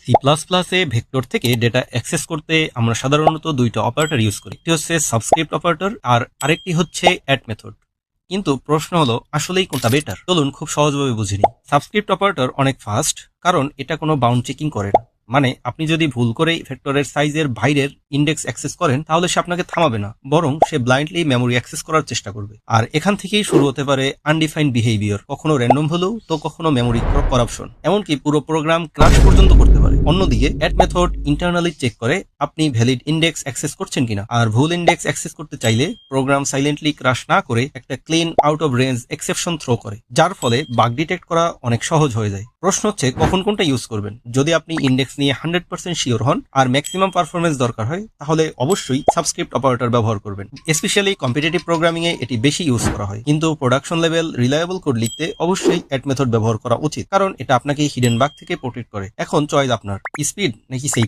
C++ এ vector থেকে data access করতে আমরা সাধারণত দুইটা অপারেটর ইউজ করি। একটি হচ্ছে সাবস্ক্রিপ্ট অপারেটর আর আরেকটি হচ্ছে অ্যাড মেথড। কিন্তু প্রশ্ন হলো আসলেই কোনটা বেটার? চলুন খুব সহজভাবে বুঝে নিই। সাবস্ক্রিপ্ট অপারেটর অনেক ফাস্ট, কারণ এটা কোনো বাউন্ড চেকিং করে না। মানে আপনি যদি ভুল করেই ভেক্টরের সাইজের বাইরের ইন্ডেক্স অ্যাক্সেস করেন, তাহলে সে আপনাকে থামাবে না, বরং সে ব্লাইন্ডলি মেমোরি অ্যাক্সেস করার চেষ্টা করবে। আর এখান থেকেই শুরু হতে পারে আনডিফাইন্ড বিহেভিয়ার, কখনো র্যান্ডম হলেও তো কখনো মেমোরি করাপশন, এমনকি পুরো প্রোগ্রাম ক্রাশ পর্যন্ত করতে পারে। অন্যদিকে অ্যাড মেথড ইন্টারনালি চেক করে আপনি ভ্যালিড ইন্ডেক্স অ্যাক্সেস করছেন কিনা, আর ভুল ইন্ডেক্স অ্যাক্সেস করতে চাইলে প্রোগ্রাম সাইলেন্টলি ক্রাশ না করে একটা clean out of range exception throw করে, যার ফলে বাগ ডিটেক্ট করা অনেক সহজ হয়ে যায়। প্রশ্ন হচ্ছে কখন কোনটা ইউজ করবেন। যদি আপনি ইন্ডেক্স নিয়ে 100% শিওর হন আর ম্যাক্সিমাম পারফরমেন্স দরকার হয়, তাহলে অবশ্যই সাবস্ক্রিপ্ট অপারেটর ব্যবহার করবেন। স্পেশালি কম্পিটিটিভ প্রোগ্রামিং এ এটি বেশি ইউজ করা হয়। কিন্তু প্রোডাকশন লেভেল রিলায়েবল কোড লিখতে অবশ্যই অ্যাড মেথড ব্যবহার করা উচিত, কারণ এটা আপনাকে হিডেন বাগ থেকে প্রোটেক্ট করে। এখন চয়েস আপনার, স্পিড নাকি সেফ।